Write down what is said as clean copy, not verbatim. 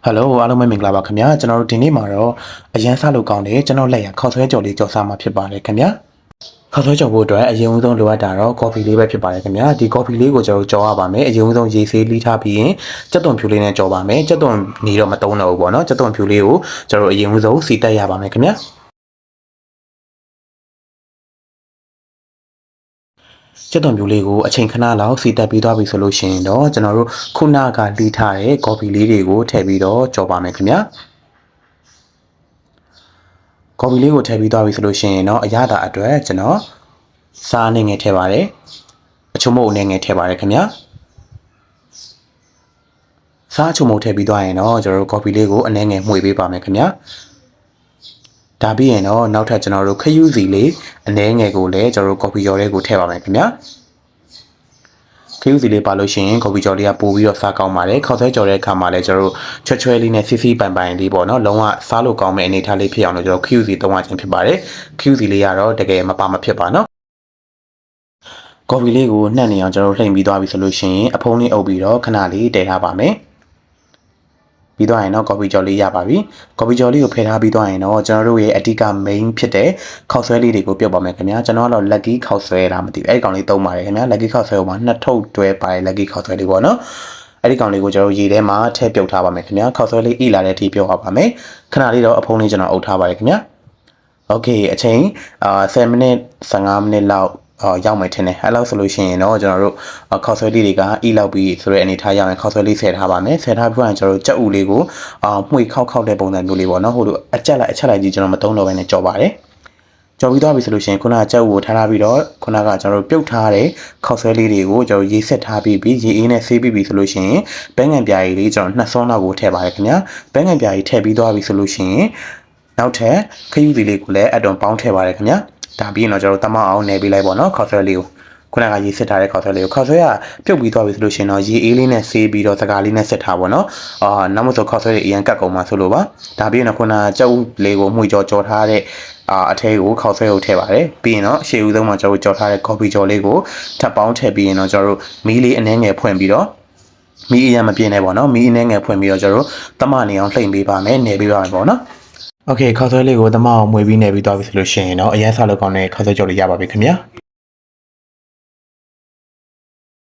Hello အားလုံးပဲမင်္ဂလာပါခင်ဗျာကျွန်တော်တို့ဒီနေ့မှာတော့အရန်ဆလို့ကောင်းတယ်ကျွန်တော်လက်ရခေါက်ဆွဲကြော်လေးကြော်စားမှာဖြစ်ပါတယ်ခင်ဗျာခေါက်ဆွဲကြော်ဖို့အတွက်အရင်ဦးဆုံးလိုအပ်တာတော့ coffee လေးပဲဖြစ်ပါတယ်ခင်ဗျာဒီ coffee လေးကိုကျွန်တော်ကြော်ရပါမယ်အရင်ဦးဆုံးရေဆေးလိထားပြီးရင်ကြက်သွန်ဖြူလေးနဲ့ကြော်ပါမယ်ကြက်သွန်နေတော့မတုံးတော့ဘူးပေါ့နော်ကြက်သွန်ဖြူလေးကိုကျွန်တော်အရင်ဦးဆုံးစီတက်ရပါမယ်ခင်ဗျာကျက်သွန်ပြိုလေးကိုအချိန်ခဏလောက်စီတက်ပြီးသွားပြီဆိုလို့ရှိရင်တော့ကျွန်တော်တို့ခုနကလီးထားတဲ့ coffee လေးတွေကိုထည့်ပြီးတော့ကြော်ပါမယ်ခင်ဗျာcoffee လေးကိုထည့်ပြီးသွားပြီဆိုလို့ရှိရင်တော့အရသာအတွက်ကျွန်တော်စားအနေငယ်ထည့်ပါတယ်အချုံမုတ်အနေငယ်ထည့်ပါတယ်ခင်ဗျာစားအချုံမုတ်ထည့်ပြီးသွားရင်တော့ကျွန်တော်တို့ coffee လေးကိုအနေငယ်မှွေပေးပါမယ်ခင်ဗျာဒါပြီးရင်တော့နောက်ထပ်ကျွန်တော်တို့ခယူးစီလေးအနေငယ်ကိုလည်းကျွန်တော်တို့ coffee ကြော်လေးကိုထည့်ပါမယ်ခင်ဗျာခရူးစီလေးပါလို့ရှိရင်ကော်ပီကြော်လေးကပို့ပြီးတော့စားကောင်းပါတယ်ခေါက်ဆွဲကြော်တဲ့အခါမှာလည်းကျွန်တော်တို့ချွတ်ချွဲလေးနဲ့စီစီပိုင်ပိုင်လေးပေါ့နော်လုံးဝစားလို့ကောင်းမယ့်အနေအထားလေးဖြစ်အောင်လို့ကျွန်တော်ခရူးစီသုံးရခြင်းဖြစ်ပါတယ်ခရူးစီလေးကတော့တကယ်မပါမဖြစ်ပါနော်ကော်ပီလေးကိုနှံ့နေအောင်ကျွန်တော်တို့လှိမ့်ပြီးသွားပြီဆိုလို့ရှိရင်အဖုံးလေးအုပ်ပြီးတော့ခဏလေးတည်ထားပါမယ်ပြီးသွားရင်တော့ကော်ပီကြော်လေးရပါပြီကော်ပီကြော်လေးကိုဖယ်ထားပြီးသွားရင်တော့ကျွန်တော်တို့ရဲ့အဓိက main ဖြစ်တဲ့ခောက်ဆွဲလေးတွေကိုပြုတ်ပါမယ်ခင်ဗျာကျွန်တော်ကတော့ lucky ခောက်ဆွဲတာမသိဘူးအဲ့ဒီကောင်လေးသုံးပါတယ်ခင်ဗျာ lucky ခောက်ဆွဲဟိုမှာနှစ်ထုပ်တွဲပါတယ် lucky ခောက်ဆွဲလေးပေါ့နော်အဲ့ဒီကောင်လေးကိုကျွန်တော်ရေထဲမှာထည့်ပြုတ်ထားပါမယ်ခင်ဗျာခောက်ဆွဲလေးအိလာတဲ့အထိပြုတ်အောင်ပါမယ်ခဏလေးတော့အဖုံးလေးကျွန်တော်အုပ်ထားပါတယ်ခင်ဗျာ okay အချိန်10မိနစ်15မိနစ်လောက်ရောက်မယ်ထင်တယ်အဲ့လောက်ဆိုလို့ရှိရင်တော့ကျွန်တော်တို့ခေါက်ဆွဲလေးတွေကအိလောက်ပြီးဆိုတဲ့အနေထားရောက်ရင်ခေါက်ဆွဲလေးဆယ်ထားပါမယ်ဆယ်ထားပြီးတော့ကျွန်တော်တို့ကြက်ဥလေးကိုမှွေခောက်တဲ့ပုံစံမျိုးလေးပေါ့နော်ဟိုလိုအချက်လိုက်ကြီးကျွန်တော်မသုံးတော့ဘဲနဲ့ကြော်ပါတယ်ကြော်ပြီးသွားပြီဆိုလို့ရှိရင်ခုနကကြက်ဥကိုထားပြီးတော့ခုနကကျွန်တော်တို့ပြုတ်ထားတဲ့ခေါက်ဆွဲလေးတွေကိုကျွန်တော်ရေဆက်ထားပြီးရေအေးနဲ့ဆေးပြီးပြီဆိုလို့ရှိရင်ဘဲငံပြားကြီးလေးကျွန်တော်နှစ်စွန်းလောက်ကိုထည့်ပါတယ်ခင်ဗျာဘဲငံပြားကြီးထည့်ပြီးသွားပြီဆိုလို့ရှိရင်နောက်ထပ်ခရူးစီလေးကိုလည်းအတုံပေါင်းထည့်ပါတယ်ခင်ဗျာဒါပြီးရင်တော့ကျွန်တော်တို့တမအောင်နယ်ပေးလိုက်ပေါ့နော်ခေါက်ဆွဲလေးကိုခုနကရေစစ်ထားတဲ့ခေါက်ဆွဲလေးကိုခေါက်ဆွဲကပြုတ်ပြီးသွားပြီဆိုလို့ရှိရင်တော့ရေအေးလေးနဲ့ဆေးပြီးတော့စကားလေးနဲ့စစ်ထားပေါ့နော်နောက်မှဆိုခေါက်ဆွဲလေးအရင်ကတ်ကုန်မှာဆိုလို့ပါဒါပြီးရင်တော့ခုနကကြက်ဥလေးကိုမှုကြော်ထားတဲ့အထဲကိုခေါက်ဆွဲကိုထည့်ပါတယ်ပြီးရင်တော့အရှိဦးဆုံးမှာကျွန်တော်တို့ကြော်ထားတဲ့ coffee ကြော်လေးကိုထပ်ပေါင်းထည့်ပြီးရင်တော့ကျွန်တော်တို့မီးလေးအနှဲငယ်ဖွင့်ပြီးတော့မီးအရင်မပြင်းနဲ့ပေါ့နော်မီးအနှဲငယ်ဖွင့်ပြီးတော့ကျွန်တော်တို့တမနေအောင်လှိမ့်ပေးပါမယ်နေပေးပါမယ်ပေါ့နော်โอเคခေါက်ဆွဲလေးကိုတမအောင်မွေပြီးနေပြီးသွားပြီဆိုလို့ရှိရင်တော့အရင်ဆောက်လောက်ကောင်းတဲ့ခေါက်ဆွဲကြော်လေးရပါပြီခင်ဗျာ